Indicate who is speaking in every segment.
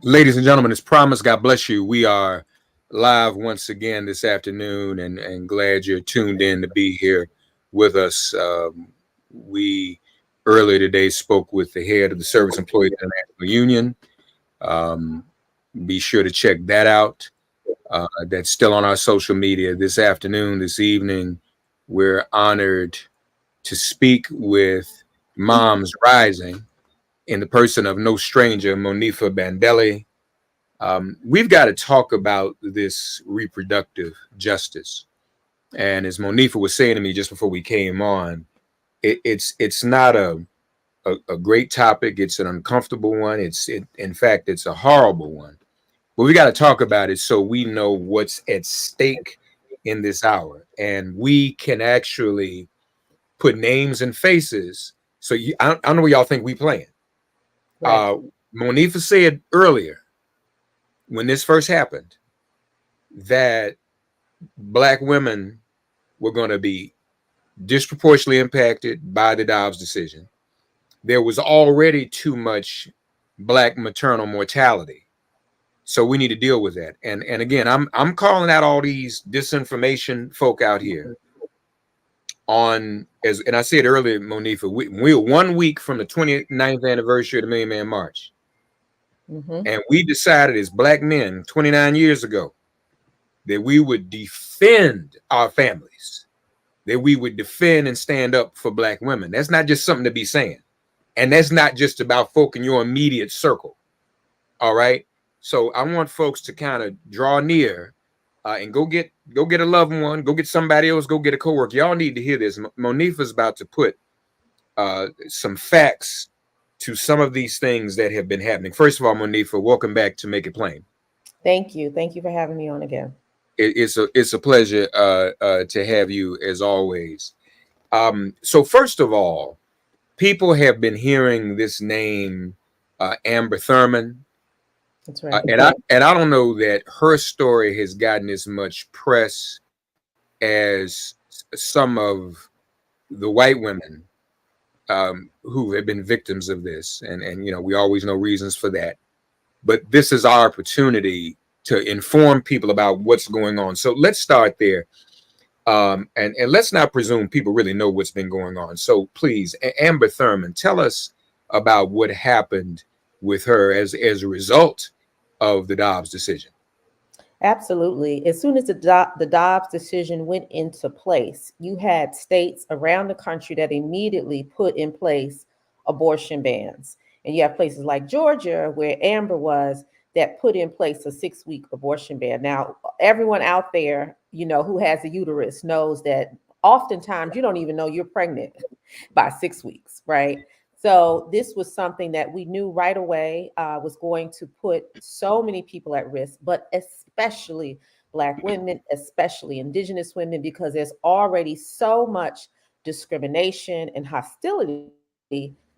Speaker 1: Ladies and gentlemen, as promised, God bless you. We are live once again this afternoon and glad you're tuned in to be here with us. We earlier today spoke with the head of the Service Employees International Union. Um, be sure to check that out. That's still on our social media this afternoon, this evening. We're honored to speak with Moms Rising in the person of no stranger, Monifa Bandele. We've got to talk about this reproductive justice. And as Monifa was saying to me just before we came on, it's not a great topic. It's an uncomfortable one. In fact, it's a horrible one. But we got to talk about it so we know what's at stake in this hour, and we can actually put names and faces. So I don't know what y'all think we playing.
Speaker 2: Right.
Speaker 1: Monifa said earlier when this first happened that Black women were going to be disproportionately impacted by the Dobbs decision. There was already too much Black maternal mortality, so we need to deal with that. And again, I'm calling out all these disinformation folk out here on as and I said earlier, Monifa, we're 1 week from the 29th anniversary of the Million Man March,
Speaker 2: Mm-hmm.
Speaker 1: and we decided as Black men 29 years ago that we would defend our families, that we would defend and stand up for Black women. That's not just something to be saying. And that's not just about folk in your immediate circle. All right. So I want folks to kind of draw near and go get a loved one, go get somebody else, go get a coworker. Y'all need to hear this. Monifa's about to put some facts to some of these things that have been happening. First of all, Monifa, welcome back to Make It Plain.
Speaker 2: Thank you. Thank you for having me on again.
Speaker 1: It's a pleasure to have you as always. So first of all, people have been hearing this name, Amber Thurman,
Speaker 2: That's right.
Speaker 1: and I don't know that her story has gotten as much press as some of the white women who have been victims of this, and we always know reasons for that. But this is our opportunity to inform people about what's going on. So let's start there. And let's not presume people really know what's been going on. So please, Amber Thurman, tell us about what happened with her as a result of the Dobbs decision.
Speaker 2: Absolutely. As soon as the Dobbs decision went into place, you had states around the country that immediately put in place abortion bans. And you have places like Georgia, where Amber was, that put in place a 6-week abortion ban. Now, everyone out there, who has a uterus knows that oftentimes you don't even know you're pregnant by 6 weeks, right? So this was something that we knew right away was going to put so many people at risk, but especially Black women, especially Indigenous women, because there's already so much discrimination and hostility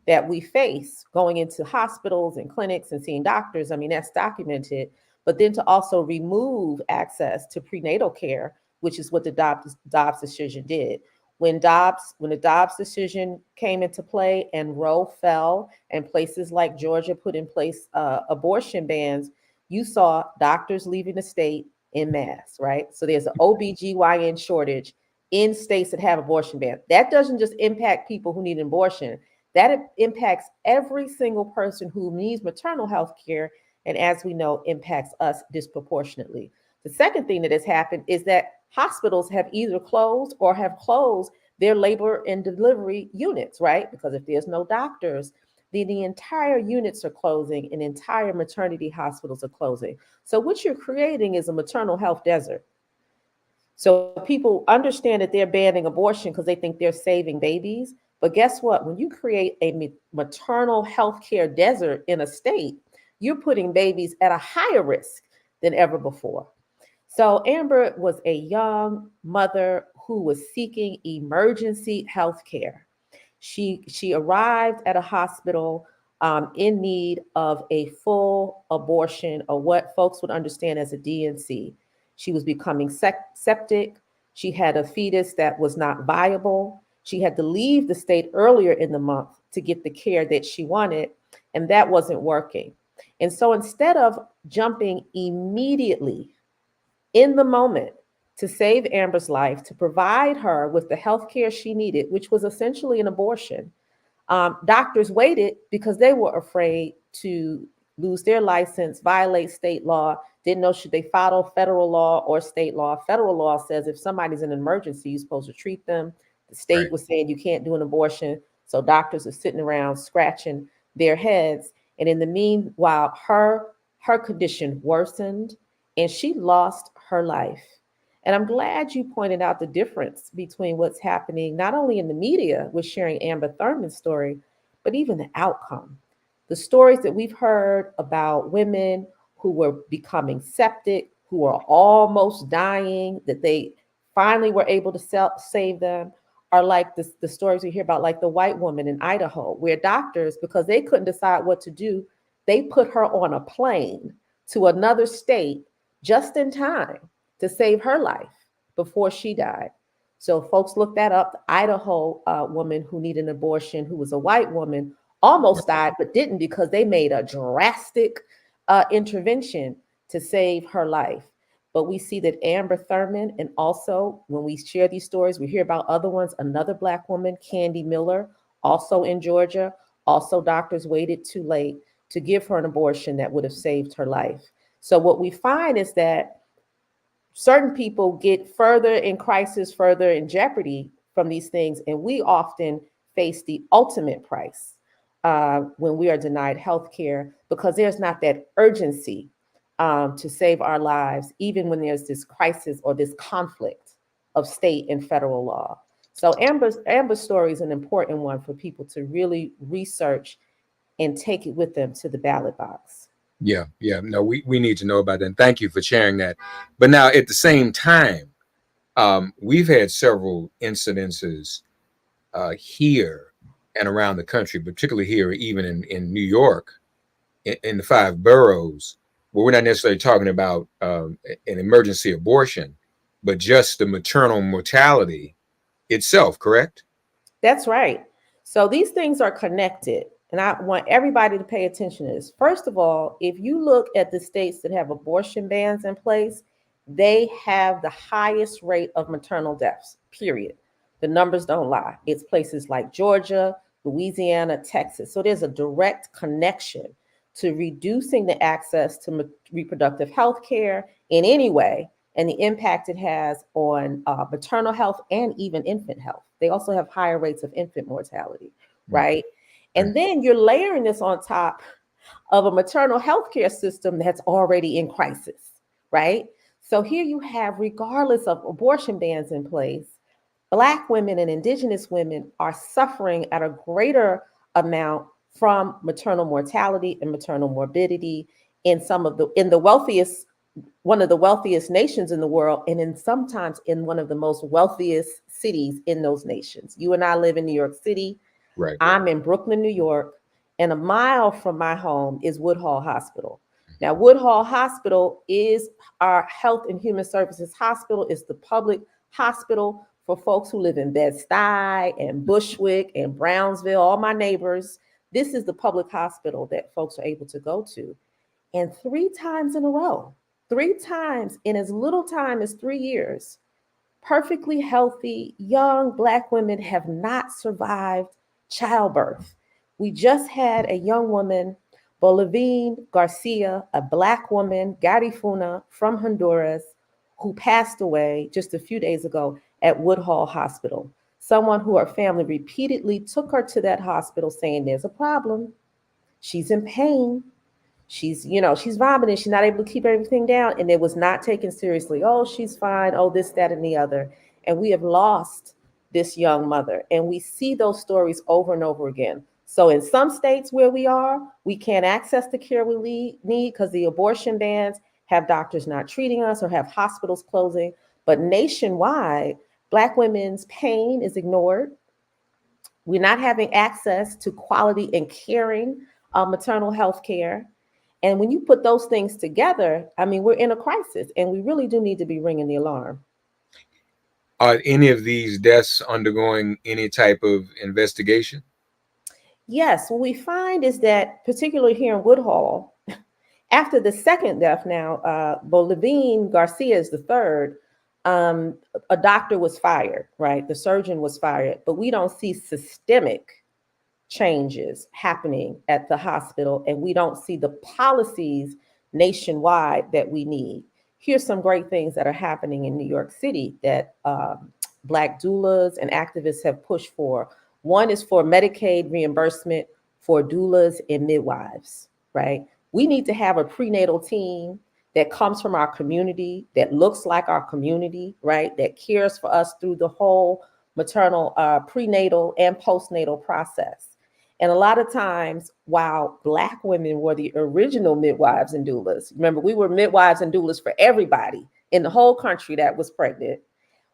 Speaker 2: that we face going into hospitals and clinics and seeing doctors. I mean, that's documented. But then to also remove access to prenatal care, which is what the Dobbs decision did. When the Dobbs decision came into play and Roe fell and places like Georgia put in place abortion bans, you saw doctors leaving the state en masse, right? So there's an OBGYN shortage in states that have abortion bans. That doesn't just impact people who need an abortion. That impacts every single person who needs maternal health care, and as we know, impacts us disproportionately. The second thing that has happened is that hospitals have either closed or have closed their labor and delivery units, right? Because if there's no doctors, the entire units are closing and entire maternity hospitals are closing. So what you're creating is a maternal health desert. So people understand that they're banning abortion because they think they're saving babies. But guess what? When you create a maternal health care desert in a state, you're putting babies at a higher risk than ever before. So Amber was a young mother who was seeking emergency health care. She arrived at a hospital in need of a full abortion, or what folks would understand as a DNC. She was becoming septic. She had a fetus that was not viable. She had to leave the state earlier in the month to get the care that she wanted, and that wasn't working. And so instead of jumping immediately in the moment to save Amber's life, to provide her with the health care she needed, which was essentially an abortion, doctors waited because they were afraid to lose their license, violate state law, didn't know should they follow federal law or state law. Federal law says if somebody's in an emergency, you're supposed to treat them. The state
Speaker 1: Right.
Speaker 2: was saying you can't do an abortion. So doctors are sitting around scratching their heads. And in the meanwhile, her condition worsened and she lost her life. And I'm glad you pointed out the difference between what's happening, not only in the media with sharing Amber Thurman's story, but even the outcome. The stories that we've heard about women who were becoming septic, who were almost dying, that they finally were able to save them, are like the stories we hear about, like the white woman in Idaho, where doctors, because they couldn't decide what to do, they put her on a plane to another state just in time to save her life before she died. So folks look that up. The Idaho woman who needed an abortion, who was a white woman, almost died, but didn't because they made a drastic intervention to save her life. But we see that Amber Thurman, and also when we share these stories, we hear about other ones. Another Black woman, Candy Miller, also in Georgia, also doctors waited too late to give her an abortion that would have saved her life. So what we find is that certain people get further in crisis, further in jeopardy from these things, and we often face the ultimate price when we are denied health care because there's not that urgency to save our lives, even when there's this crisis or this conflict of state and federal law. So Amber's story is an important one for people to really research and take it with them to the ballot box.
Speaker 1: Yeah, yeah. No, we need to know about that. And thank you for sharing that. But now at the same time, we've had several incidences here and around the country, particularly here, even in New York, in the five boroughs, where we're not necessarily talking about an emergency abortion, but just the maternal mortality itself, correct?
Speaker 2: That's right. So these things are connected. And I want everybody to pay attention to this. First of all, if you look at the states that have abortion bans in place, they have the highest rate of maternal deaths, period. The numbers don't lie. It's places like Georgia, Louisiana, Texas. So there's a direct connection to reducing the access to reproductive health care in any way and the impact it has on maternal health and even infant health. They also have higher rates of infant mortality, right?
Speaker 1: Right.
Speaker 2: And then you're layering this on top of a maternal health care system that's already in crisis, right? So here you have, regardless of abortion bans in place, Black women and Indigenous women are suffering at a greater amount from maternal mortality and maternal morbidity in the wealthiest, one of the wealthiest nations in the world, and in sometimes in one of the most wealthiest cities in those nations. You and I live in New York City.
Speaker 1: Right.
Speaker 2: I'm in Brooklyn, New York, and a mile from my home is Woodhull Hospital. Now, Woodhull Hospital is our Health and Human Services hospital. It's the public hospital for folks who live in Bed-Stuy and Bushwick and Brownsville, all my neighbors. This is the public hospital that folks are able to go to. And 3 times in a row, 3 times in as little time as 3 years, perfectly healthy young Black women have not survived childbirth. We just had a young woman, Bolivine Garcia, a Black woman, Garifuna from Honduras, who passed away just a few days ago at Woodhull Hospital. Someone who her family repeatedly took her to that hospital saying there's a problem. She's in pain. She's vomiting. She's not able to keep everything down. And it was not taken seriously. Oh, she's fine. Oh, this, that, and the other. And we have lost this young mother. And we see those stories over and over again. So in some states where we are, we can't access the care we need because the abortion bans have doctors not treating us or have hospitals closing. But nationwide, Black women's pain is ignored. We're not having access to quality and caring maternal health care. And when you put those things together, I mean, we're in a crisis and we really do need to be ringing the alarm.
Speaker 1: Are any of these deaths undergoing any type of investigation?
Speaker 2: Yes, what we find is that, particularly here in Woodhull, After the second death, now, Bolivine Garcia is the third. A doctor was fired, right? The surgeon was fired, but we don't see systemic changes happening at the hospital, and we don't see the policies nationwide that we need. Here's some great things that are happening in New York City that Black doulas and activists have pushed for. One is for Medicaid reimbursement for doulas and midwives, right? We need to have a prenatal team that comes from our community, that looks like our community, right? That cares for us through the whole maternal, prenatal, and postnatal process. And a lot of times, while Black women were the original midwives and doulas, remember, we were midwives and doulas for everybody in the whole country that was pregnant.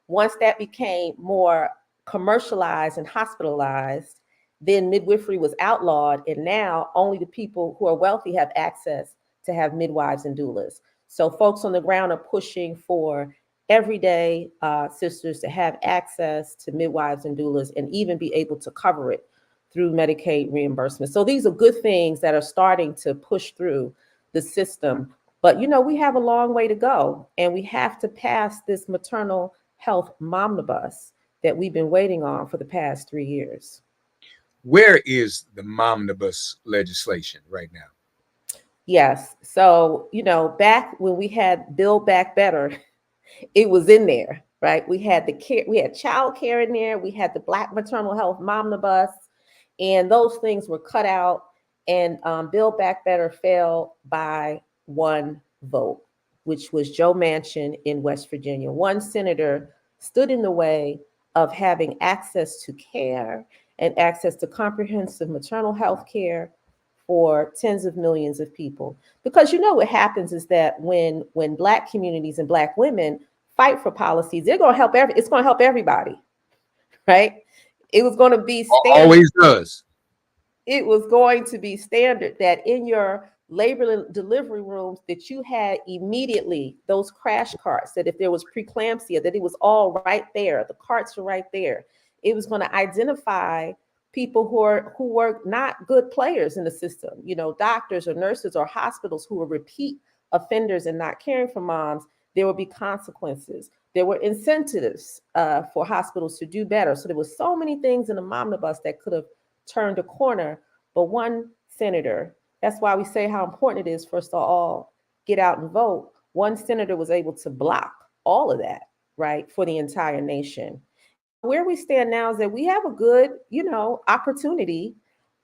Speaker 2: Once that became more commercialized and hospitalized, then midwifery was outlawed. And now only the people who are wealthy have access to have midwives and doulas. So folks on the ground are pushing for everyday sisters to have access to midwives and doulas and even be able to cover it through Medicaid reimbursement. So these are good things that are starting to push through the system. But, we have a long way to go, and we have to pass this maternal health momnibus that we've been waiting on for the past 3 years.
Speaker 1: Where is the momnibus legislation right now?
Speaker 2: Yes. So, back when we had Build Back Better, it was in there, right? We had we had child care in there. We had the Black maternal health momnibus, and those things were cut out, and Build Back Better fell by one vote, which was Joe Manchin in West Virginia. One senator stood in the way of having access to care and access to comprehensive maternal health care for tens of millions of people. Because what happens is that when Black communities and Black women fight for policies, it's going to help everybody, right? It was going to be standard.
Speaker 1: Always does.
Speaker 2: It was going to be standard that in your labor and delivery rooms that you had immediately those crash carts, that if there was preeclampsia, that it was all right there. The carts were right there. It was going to identify people who were not good players in the system, doctors or nurses or hospitals who were repeat offenders and not caring for moms. There would be consequences. There were incentives for hospitals to do better. So there was so many things in the momnibus that could have turned a corner, but one senator, that's why we say how important it is for us to all get out and vote. One senator was able to block all of that, right, for the entire nation. Where we stand now is that we have a good, opportunity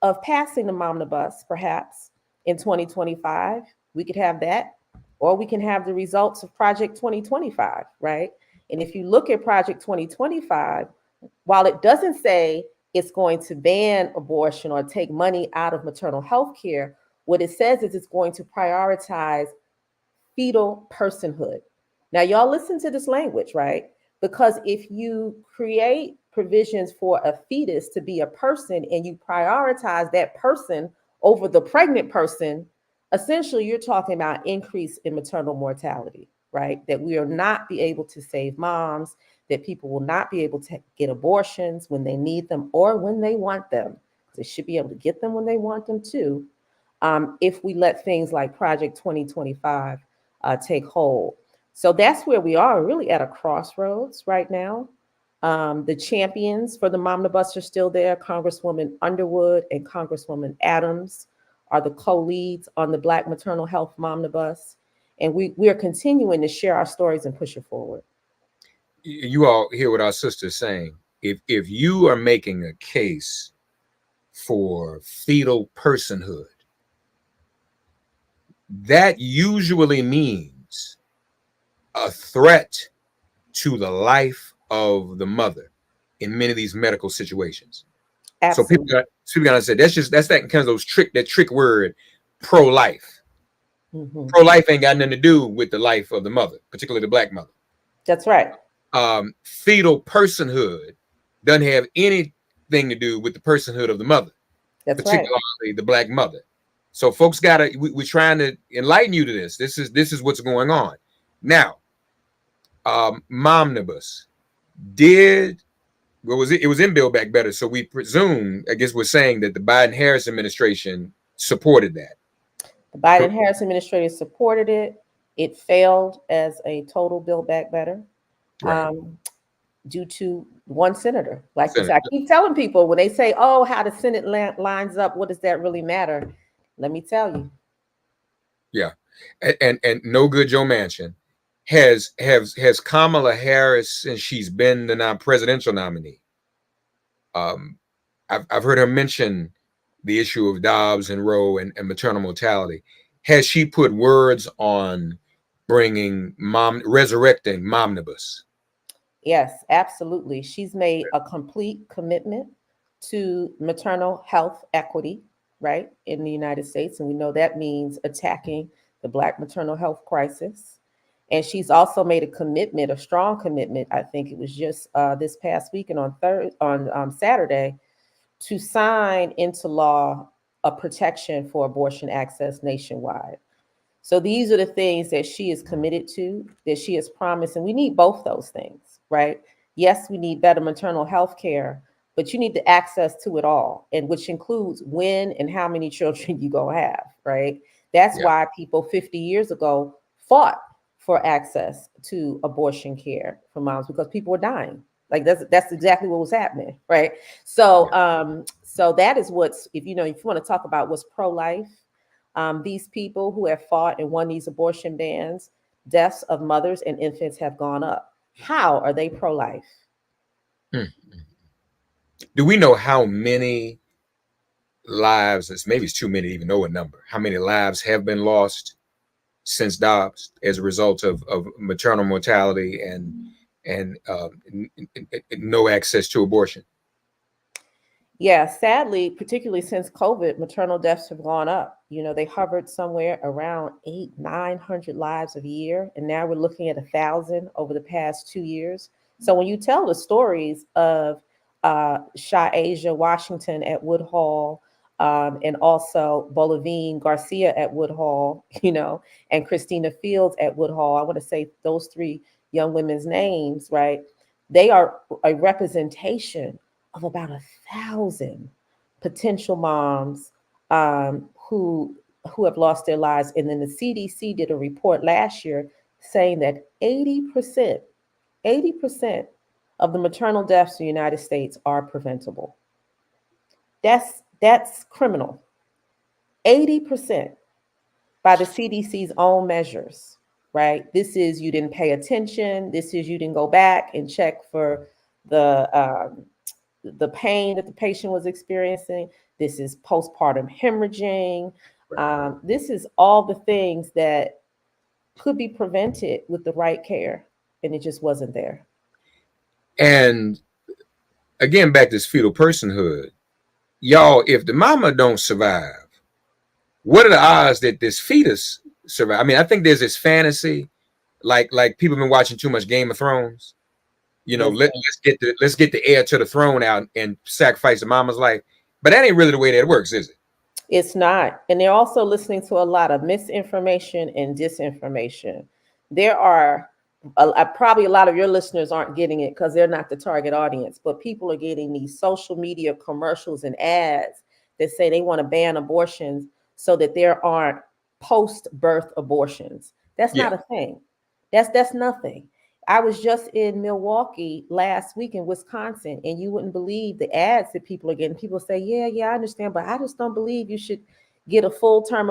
Speaker 2: of passing the momnibus, perhaps in 2025. We could have that, or we can have the results of Project 2025, right? And if you look at Project 2025, while it doesn't say it's going to ban abortion or take money out of maternal health care, what it says is it's going to prioritize fetal personhood. Now, y'all listen to this language, right? Because if you create provisions for a fetus to be a person and you prioritize that person over the pregnant person, essentially you're talking about increase in maternal mortality, right? That we will not be able to save moms, that people will not be able to get abortions when they need them or when they want them. They should be able to get them when they want them too, if we let things like Project 2025 take hold. So that's where we are, really at a crossroads right now. The champions for the momnibus are still there. Congresswoman Underwood and Congresswoman Adams are the co-leads on the Black maternal health momnibus. And we are continuing to share our stories and push it forward.
Speaker 1: You all hear what our sister's saying. If you are making a case for fetal personhood, that usually means a threat to the life of the mother in many of these medical situations.
Speaker 2: Absolutely.
Speaker 1: So people gotta say that's that kind of that trick word, pro-life.
Speaker 2: Mm-hmm.
Speaker 1: Pro-life ain't got nothing to do with the life of the mother, particularly the Black mother.
Speaker 2: That's right.
Speaker 1: Fetal personhood doesn't have anything to do with the personhood of the mother.
Speaker 2: That's
Speaker 1: particularly
Speaker 2: right.
Speaker 1: the Black mother. So folks we're trying to enlighten you to this. This is what's going on. Now, momnibus what was it? It was in Build Back Better. So we presume, I guess we're saying that the Biden-Harris administration supported that.
Speaker 2: The Biden-Harris administration supported it. It failed as a total Build Back Better.
Speaker 1: Right.
Speaker 2: Due to one senator. Like you
Speaker 1: Senator.
Speaker 2: said, I keep telling people when they say, "Oh, how the Senate lines up, what does that really matter?" Let me tell you.
Speaker 1: Yeah, and no good Joe Manchin has Kamala Harris, since she's been the presidential nominee. I've heard her mention the issue of Dobbs and Roe and maternal mortality. Has she put words on resurrecting momnibus?
Speaker 2: Yes, absolutely. She's made a complete commitment to maternal health equity, right, in the United States. And we know that means attacking the Black maternal health crisis. And she's also made a commitment, a strong commitment. I think it was just this past weekend on Saturday, to sign into law a protection for abortion access nationwide. So these are the things that she is committed to, that she has promised, and we need both those things, right? Yes, we need better maternal health care, but you need the access to it all, and which includes when and how many children you go have, right? That's
Speaker 1: Yeah.
Speaker 2: why people 50 years ago fought for access to abortion care for moms, because people were dying. Like that's exactly what was happening, right? So so that is what's, if you want to talk about what's pro-life, these people who have fought and won these abortion bans, deaths of mothers and infants have gone up. How are they pro-life?
Speaker 1: Hmm. Do we know how many lives? Maybe it's too many to even know a number. How many lives have been lost since Dobbs as a result of maternal mortality and no access to abortion?
Speaker 2: Yeah, sadly, particularly since COVID, maternal deaths have gone up. They hovered somewhere around 900 lives a year, and now we're looking at 1,000 over the past 2 years. So when you tell the stories of Shah Asia Washington at Woodhull, and also Bolivine Garcia at Woodhull, and Christina Fields at Woodhull, I want to say those three young women's names, right? They are a representation of about 1,000 potential moms, who have lost their lives. And then the CDC did a report last year saying that 80% of the maternal deaths in the United States are preventable. That's criminal. 80% by the CDC's own measures, right? This is you didn't pay attention. This is you didn't go back and check for the pain that the patient was experiencing. This is postpartum hemorrhaging. This is all the things that could be prevented with the right care, and it just wasn't there.
Speaker 1: And again, back to this fetal personhood, y'all. If the mama don't survive, what are the odds that this fetus survive? I mean, I think there's this fantasy, like people have been watching too much Game of Thrones.
Speaker 2: Listen,
Speaker 1: Let's get the heir to the throne out and sacrifice the mama's life. But that ain't really the way that works, is it?
Speaker 2: it's not. And they're also listening to a lot of misinformation and disinformation. There are probably a lot of your listeners aren't getting it because they're not the target audience, but people are getting these social media commercials and ads that say they want to ban abortions so that there aren't post-birth abortions. That's
Speaker 1: Yeah.
Speaker 2: not a thing. That's nothing. I was just in Milwaukee last week in Wisconsin, and you wouldn't believe the ads that people are getting. People say, "Yeah, I understand, but I just don't believe you should get a full term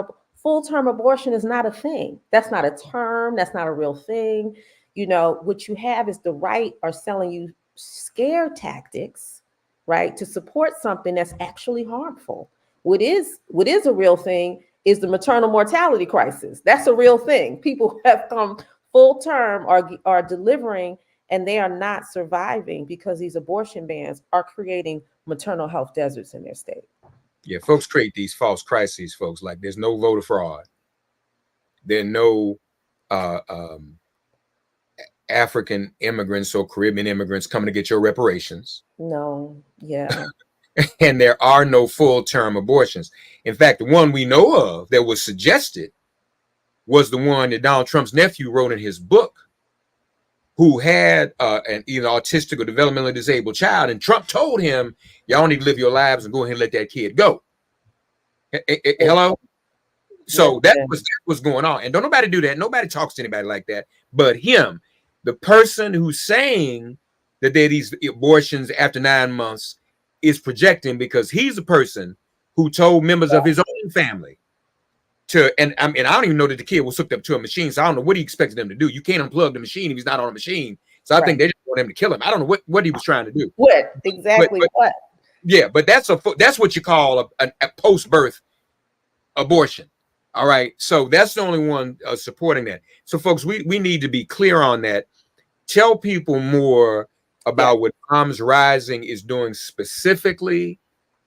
Speaker 2: abortion is not a thing. That's not a term. That's not a real thing. What you have is the right are selling you scare tactics, right, to support something that's actually harmful. What is a real thing is the maternal mortality crisis. That's a real thing. People have come full term are delivering, and they are not surviving because these abortion bans are creating maternal health deserts in their state.
Speaker 1: Yeah, folks create these false crises, folks. Like there's no voter fraud. There are no uh, um, African immigrants or Caribbean immigrants coming to get your reparations.
Speaker 2: No, yeah.
Speaker 1: And there are no full-term abortions. In fact, the one we know of that was suggested was the one that Donald Trump's nephew wrote in his book, who had an either autistic or developmentally disabled child, and Trump told him, "Y'all need to live your lives and go ahead and let that kid go."
Speaker 2: It,
Speaker 1: Hello. So that's what's going on. And don't nobody do that. Nobody talks to anybody like that. But him, the person who's saying that there are these abortions after 9 months, is projecting because he's the person who told members of his own family to, and I don't even know that the kid was hooked up to a machine. So I don't know what he expected them to do. You can't unplug the machine if he's not on a machine. So I think they just want him to kill him. I don't know what he was trying to do.
Speaker 2: What exactly? What?
Speaker 1: Yeah, but that's what you call a post-birth abortion. All right, so that's the only one supporting that. So folks, we need to be clear on that. Tell people more about what Moms Rising is doing specifically,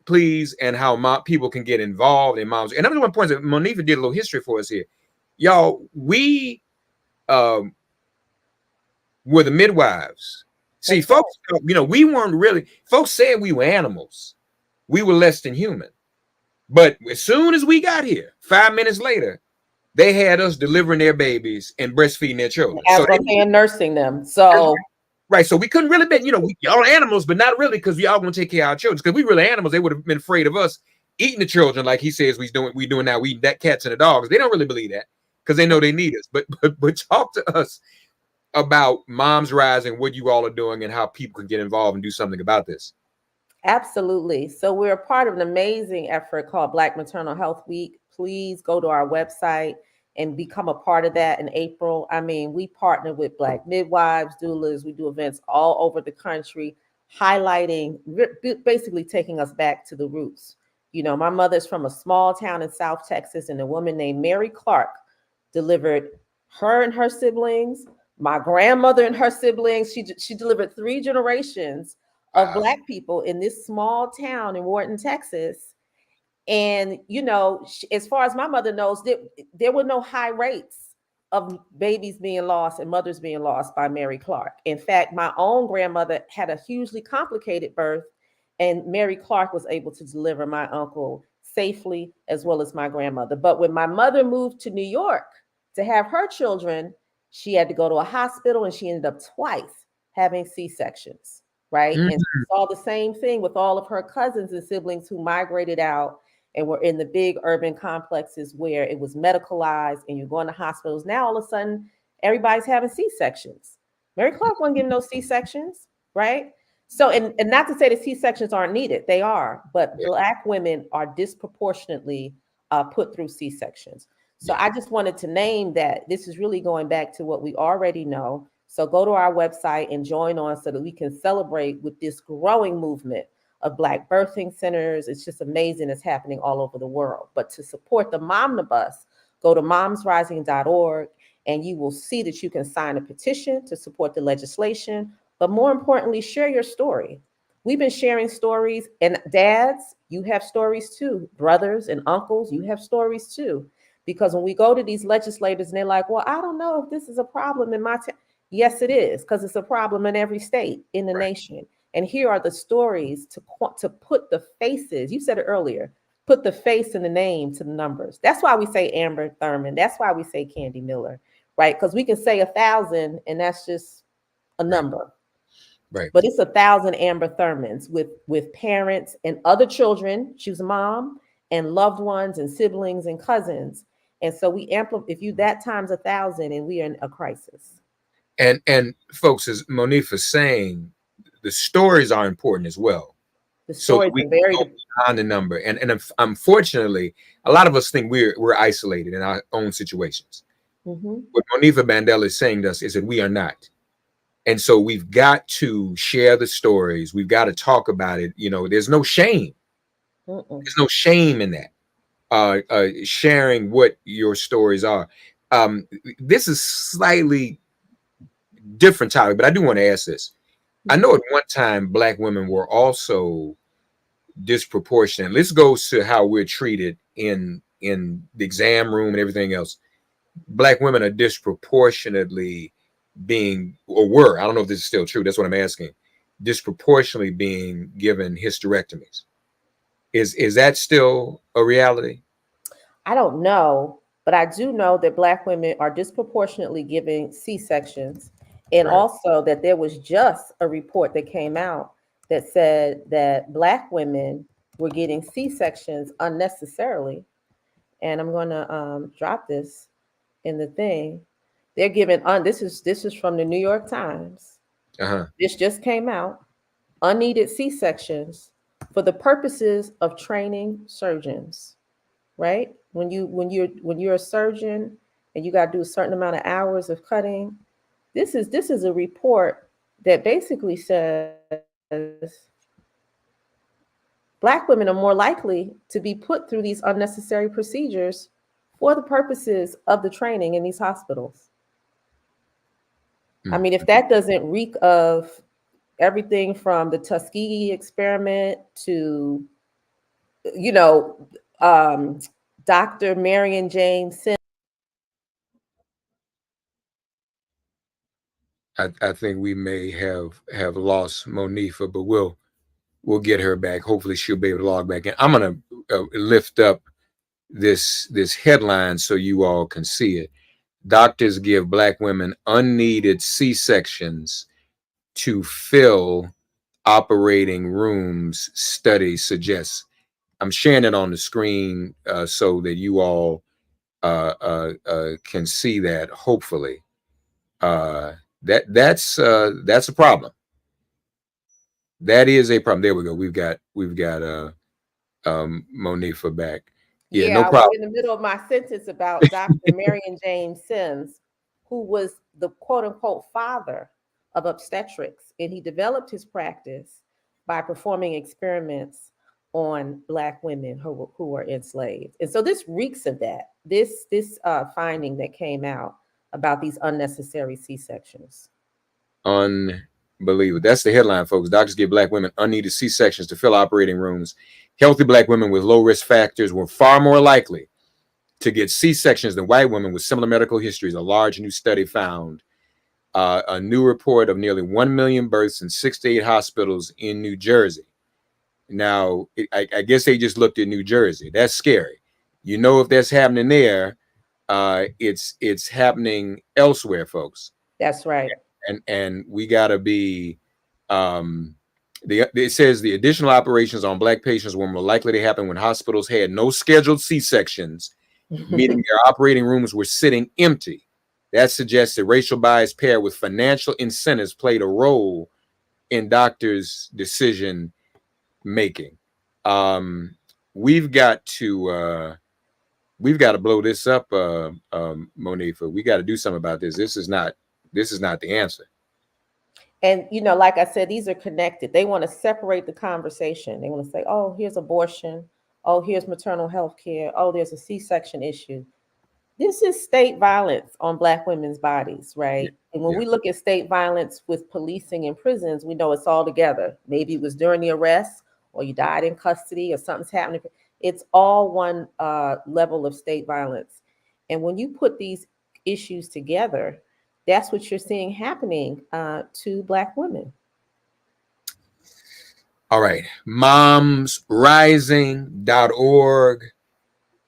Speaker 1: please, and how people can get involved in moms. And I'm one point that Monifa did a little history for us here. Y'all, we were the midwives. See, folks, we weren't really, folks said we were animals. We were less than human. But as soon as we got here, 5 minutes later, they had us delivering their babies and breastfeeding their children.
Speaker 2: And nursing them. So
Speaker 1: right. So we couldn't really be, y'all animals, but not really, because y'all gonna take care of our children. Because we really animals, they would have been afraid of us eating the children, like he says we doing now. We eat that cats and the dogs. They don't really believe that because they know they need us. But talk to us about Moms Rising, what you all are doing, and how people can get involved and do something about this.
Speaker 2: Absolutely. So we're a part of an amazing effort called Black Maternal Health Week. Please go to our website and become a part of that in April. I mean, we partner with Black midwives, doulas. We do events all over the country, highlighting, basically taking us back to the roots. My mother's from a small town in South Texas, and a woman named Mary Clark delivered her and her siblings, my grandmother and her siblings. She delivered 3 generations of Black people in this small town in Wharton, Texas. And, as far as my mother knows, there were no high rates of babies being lost and mothers being lost by Mary Clark. In fact, my own grandmother had a hugely complicated birth, and Mary Clark was able to deliver my uncle safely, as well as my grandmother. But when my mother moved to New York to have her children, she had to go to a hospital, and she ended up twice having C-sections. Right. Mm-hmm. And she saw the same thing with all of her cousins and siblings who migrated out and were in the big urban complexes where it was medicalized and you're going to hospitals. Now, all of a sudden, everybody's having C-sections. Mary Clark wasn't getting no C-sections. Right. So, and not to say that C-sections aren't needed. They are. But Black women are disproportionately put through C-sections. So I just wanted to name that this is really going back to what we already know. So go to our website and join on so that we can celebrate with this growing movement of Black birthing centers. It's just amazing. It's happening all over the world. But to support the Momnibus, go to momsrising.org, and you will see that you can sign a petition to support the legislation. But more importantly, share your story. We've been sharing stories, and dads, you have stories too. Brothers and uncles, you have stories too. Because when we go to these legislators and they're like, well, I don't know if this is a problem in my town. Yes, it is, because it's a problem in every state in the nation. And here are the stories to put the faces. You said it earlier, put the face and the name to the numbers. That's why we say Amber Thurman. That's why we say Candy Miller, right? Because we can say 1,000 and that's just a number. Right. But it's 1,000 Amber Thurmans with parents and other children. She was a mom and loved ones and siblings and cousins. And so we amplify, if you that times 1,000, and we are in a crisis.
Speaker 1: And folks, as Monifa's saying, the stories are important as well.
Speaker 2: The stories
Speaker 1: so
Speaker 2: are very
Speaker 1: beyond the number. And unfortunately, a lot of us think we're isolated in our own situations. Mm-hmm. What Monifa Bandele is saying to us is that we are not. And so we've got to share the stories. We've got to talk about it. There's no shame. There's no shame in that. Sharing what your stories are. This is slightly different topic, but I do want to ask this. I know at one time Black women were also disproportionate. Let's go to how we're treated in the exam room and everything else. Black women are disproportionately being, or were, I don't know if this is still true, that's what I'm asking, disproportionately being given hysterectomies. Is that still a reality?
Speaker 2: I don't know, but I do know that Black women are disproportionately giving C-sections. And also that there was just a report that came out that said that Black women were getting C-sections unnecessarily. and I'm going to drop this in the thing. They're giving on this is from the New York Times.
Speaker 1: Uh-huh.
Speaker 2: This just came out. Unneeded C-sections for the purposes of training surgeons, right? When you're a surgeon and you got to do a certain amount of hours of cutting, this is a report that basically says Black women are more likely to be put through these unnecessary procedures for the purposes of the training in these hospitals. I
Speaker 1: Mm.
Speaker 2: mean, if that doesn't reek of everything from the Tuskegee experiment to, you know, um, Dr. Marion James Sims.
Speaker 1: I think we may have lost Monifa, but we'll get her back. Hopefully, she'll be able to log back in. I'm gonna lift up this headline so you all can see it. Doctors give Black women unneeded C-sections to fill operating rooms, study suggests. I'm sharing it on the screen so that you all can see that. Hopefully, that's a problem. That is a problem. There we go. We've got Monifa back. Yeah, no
Speaker 2: Yeah, I was
Speaker 1: problem.
Speaker 2: in the middle of my sentence about Dr. Marion James Sims, who was the quote unquote father of obstetrics, and he developed his practice by performing experiments on Black women who were enslaved. And so this reeks of that. This finding that came out about these unnecessary C-sections.
Speaker 1: Unbelievable. That's the headline, folks. Doctors give Black women unneeded C-sections to fill operating rooms. Healthy Black women with low risk factors were far more likely to get C-sections than white women with similar medical histories. A large new study found. A new report of nearly 1 million births in 68 hospitals in New Jersey. Now, I guess they just looked at New Jersey. That's scary. You know, if that's happening there, it's happening elsewhere, folks.
Speaker 2: That's right.
Speaker 1: And we got to be. It says the additional operations on Black patients were more likely to happen when hospitals had no scheduled C-sections, meaning their operating rooms were sitting empty. That suggests that racial bias paired with financial incentives played a role in doctors' decision making. We've got to blow this up, Monifa. We got to do something about this. This is not the answer.
Speaker 2: And like I said, these are connected. They want to separate the conversation. They want to say, "Oh, here's abortion. Oh, here's maternal health care. Oh, there's a C-section issue." This is state violence on Black women's bodies, right? And when
Speaker 1: Yeah.
Speaker 2: we look at state violence with policing in prisons, we know it's all together. Maybe it was during the arrest, or you died in custody, or something's happening. It's all one level of state violence. And when you put these issues together, that's what you're seeing happening to Black women.
Speaker 1: All right. Momsrising.org.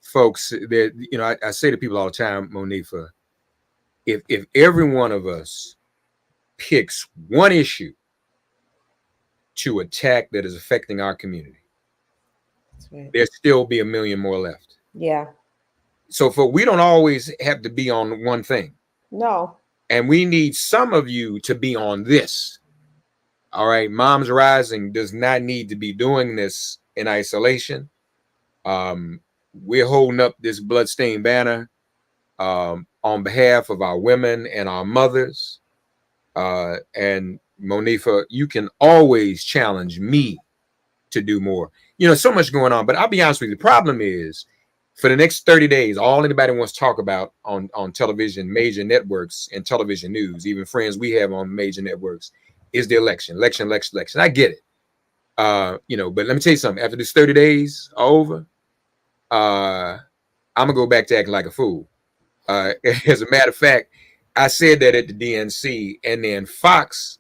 Speaker 1: Folks, I say to people all the time, Monifa, if every one of us picks one issue to attack that is affecting our community,
Speaker 2: Right.
Speaker 1: there'll still be a million more left.
Speaker 2: Yeah.
Speaker 1: So we don't always have to be on one thing.
Speaker 2: No.
Speaker 1: And we need some of you to be on this. All right. Moms Rising does not need to be doing this in isolation. We're holding up this bloodstained banner on behalf of our women and our mothers. And Monifa, you can always challenge me to do more. So much going on. But I'll be honest with you. The problem is, for the next 30 days, all anybody wants to talk about on television, major networks, and television news, even friends we have on major networks, is the election. I get it. But let me tell you something. After this 30 days are over, I'm gonna go back to acting like a fool. As a matter of fact, I said that at the DNC, and then Fox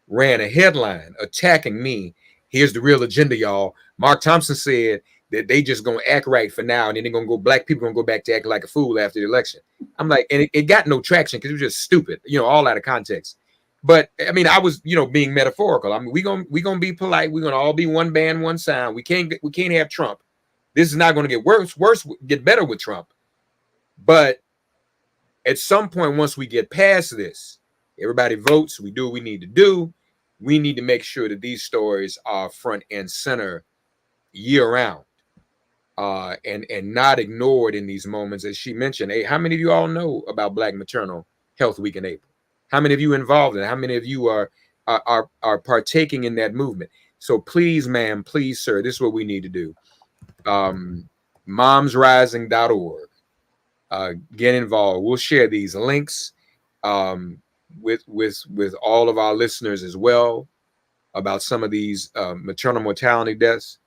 Speaker 1: ran a headline attacking me. Here's the real agenda, y'all. Mark Thompson said that they just gonna act right for now, and then they're gonna go. Black people gonna go back to acting like a fool after the election. I'm like, and it got no traction because it was just stupid, all out of context. But I mean, I was, being metaphorical. I mean, we gonna be polite. We're gonna all be one band, one sound. We can't have Trump. This is not going to get worse, get better with Trump. But at some point, once we get past this, everybody votes, we do what we need to do. We need to make sure that these stories are front and center year round, and not ignored in these moments. As she mentioned, hey, how many of you all know about Black Maternal Health Week in April? How many of you involved in it? How many of you are partaking in that movement? So please, ma'am, please, sir, this is what we need to do. Momsrising.org. Get involved. We'll share these links with all of our listeners as well about some of these maternal mortality deaths.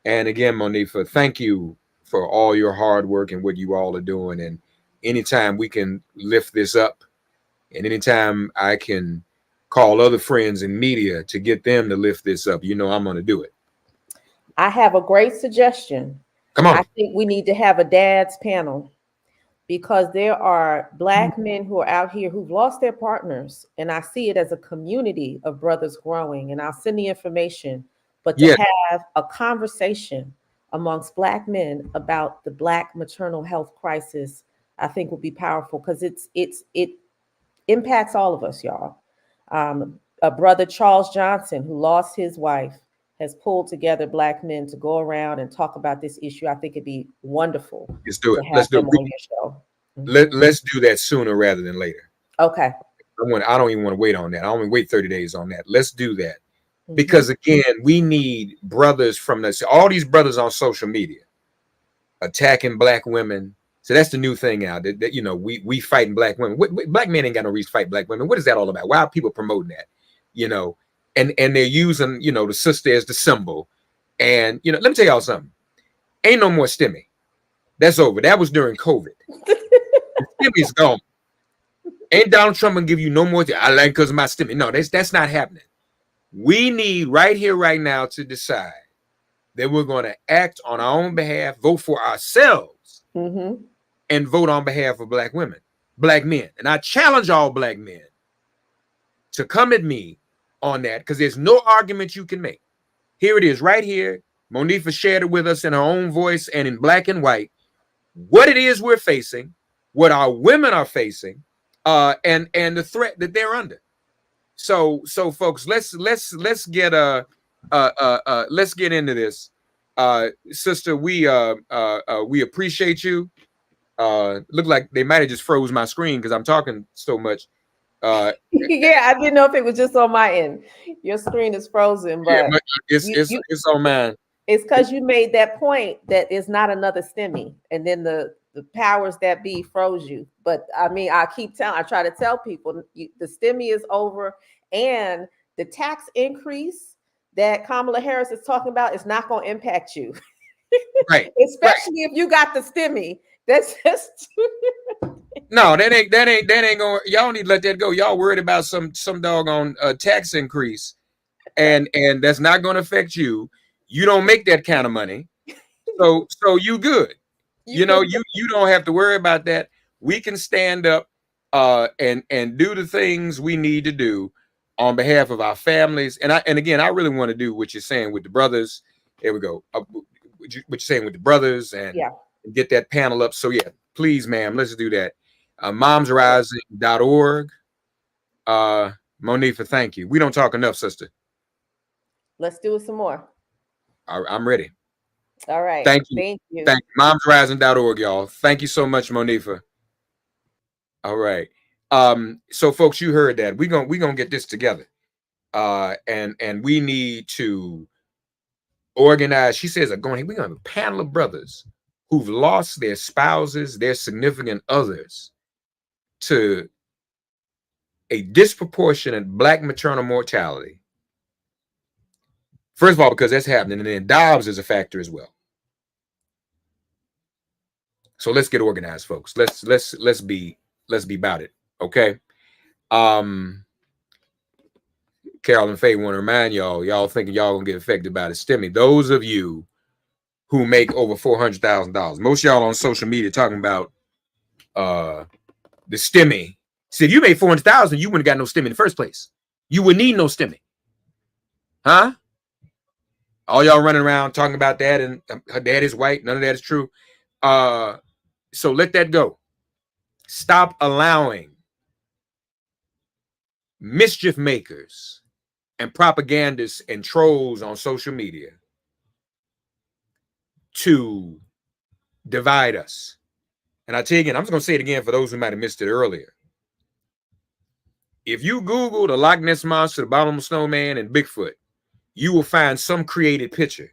Speaker 1: And again, Monifa, thank you for all your hard work and what you all are doing. And anytime we can lift this up, and anytime I can call other friends in media to get them to lift this up, I'm going to do it.
Speaker 2: I have a great suggestion.
Speaker 1: Come on.
Speaker 2: I think we need to have a dad's panel, because there are Black men who are out here who've lost their partners. And I see it as a community of brothers growing. And I'll send the information. But to have a conversation amongst Black men about the Black maternal health crisis, I think will be powerful, because it impacts all of us, y'all. A brother, Charles Johnson, who lost his wife, has pulled together Black men to go around and talk about this issue. I think it'd be wonderful.
Speaker 1: Let's do it.
Speaker 2: Let's do it. On your show.
Speaker 1: Let's do that sooner rather than later.
Speaker 2: Okay.
Speaker 1: I don't even want to wait on that. I only wait 30 days on that. Let's do that. Because again, we need brothers from this. All these brothers on social media attacking Black women. So that's the new thing now. That we fighting Black women. Black men ain't got no reason to fight Black women. What is that all about? Why are people promoting that? And they're using the sister as the symbol. And let me tell y'all something. Ain't no more STEMI. That's over. That was during COVID. STEMI's gone. Ain't Donald Trump gonna give you no more? I like because of my STEMI. No, that's not happening. We need right here, right now, to decide that we're going to act on our own behalf, vote for ourselves, and vote on behalf of Black women, Black men. And I challenge all Black men to come at me on that, because there's no argument you can make. Here it is right here. Monifa shared it with us in her own voice and in black and white, what it is we're facing, what our women are facing, and the threat that they're under. So folks, let's get let's get into this. Sister, we appreciate you. Look like they might have just froze my screen because I'm talking so much.
Speaker 2: Yeah, I didn't know if it was just on my end. Your screen is frozen, but
Speaker 1: it's on mine.
Speaker 2: It's because you made that point that it's not another STEMI, and then the powers that be froze you. But I mean, I try to tell people the STEMI is over, and the tax increase that Kamala Harris is talking about is not going to impact you.
Speaker 1: Right.
Speaker 2: Especially if you got the STEMI. That's just
Speaker 1: no, that ain't going. Y'all need to let that go. Y'all worried about some doggone tax increase, and that's not going to affect you. You don't make that kind of money, so you good. You don't have to worry about that. We can stand up and do the things we need to do on behalf of our families. And again, I really want to do what you're saying with the brothers. There we go. What you're saying with the brothers and get that panel up. So yeah, please, ma'am, let's do that. Momsrising.org. Monifa, thank you. We don't talk enough, sister.
Speaker 2: Let's do it some more.
Speaker 1: I'm ready.
Speaker 2: All right.
Speaker 1: Thank you.
Speaker 2: Thank you.
Speaker 1: Momsrising.org, y'all. Thank you so much, Monifa. All right. So folks, you heard that. We're gonna get this together. And we need to organize. She says we're gonna have a panel of brothers who've lost their spouses, their significant others to a disproportionate Black maternal mortality. First of all, because that's happening, and then Dobbs is a factor as well. So let's get organized, folks. Let's be about it, okay? Carol and Faye want to remind y'all thinking y'all gonna get affected by the STEMI. Those of you who make over $400,000, most y'all on social media talking about the STEMI. See, if you made $400,000, you wouldn't have got no STEMI in the first place. You would need no STEMI, huh? All y'all running around talking about that and her dad is white. None of that is true. So let that go. Stop allowing mischief makers and propagandists and trolls on social media to divide us. And I tell you again, I'm just going to say it again for those who might have missed it earlier. If you Google the Loch Ness Monster, the Bottomless Snowman, and Bigfoot, you will find some created picture.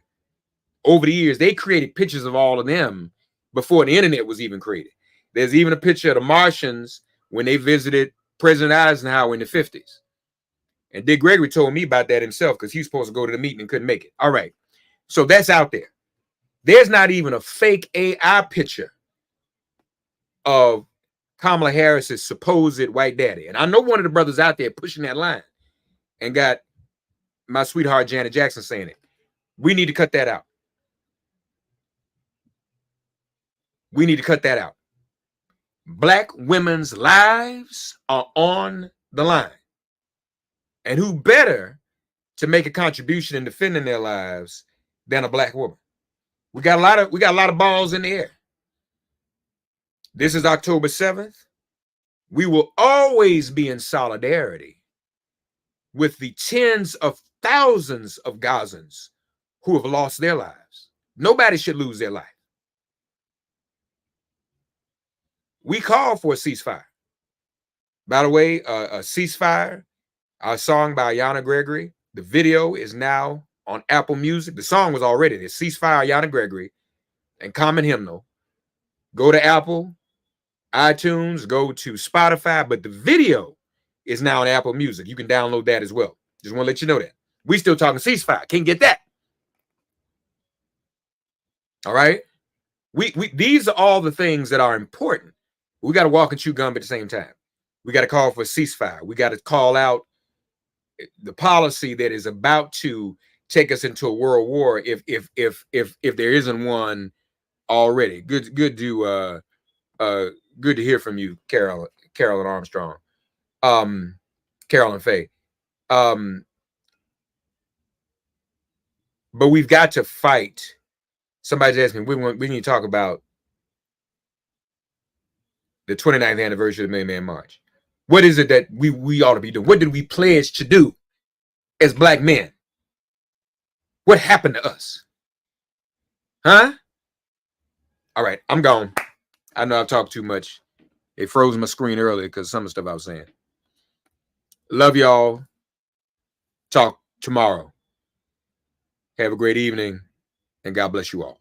Speaker 1: Over the years, they created pictures of all of them before the internet was even created. There's even a picture of the Martians when they visited President Eisenhower in the 50s. And Dick Gregory told me about that himself because he was supposed to go to the meeting and couldn't make it. All right. So that's out there. There's not even a fake AI picture of Kamala Harris's supposed white daddy. And I know one of the brothers out there pushing that line and got my sweetheart Janet Jackson saying it. We need to cut that out. We need to cut that out. Black women's lives are on the line. And who better to make a contribution in defending their lives than a black woman? We got a lot of balls in the air. This is October 7th. We will always be in solidarity with the tens of thousands of Gazans who have lost their lives. Nobody should lose their life. We call for a ceasefire. By the way, a ceasefire, our song by Ayanna Gregory. The video is now on Apple Music. The song was already there. Ceasefire, Ayanna Gregory, and Common Hymnal. Go to Apple, iTunes, go to Spotify, but the video is now on Apple Music. You can download that as well. Just want to let you know that. We still talking ceasefire. Can't get that. All right? These are all the things that are important. We got to walk and chew gum at the same time. We got to call for a ceasefire. We got to call out the policy that is about to take us into a world war if there isn't one already. Good to hear from you, Carolyn Armstrong, Carolyn Faye. But we've got to fight. Somebody's asking, we need to talk about the 29th anniversary of the Million Man March. What is it that we ought to be doing? What did we pledge to do as black men? What happened to us? Huh? All right, I'm gone. I know I've talked too much. It froze my screen earlier because some of the stuff I was saying. Love y'all. Talk tomorrow. Have a great evening, and God bless you all.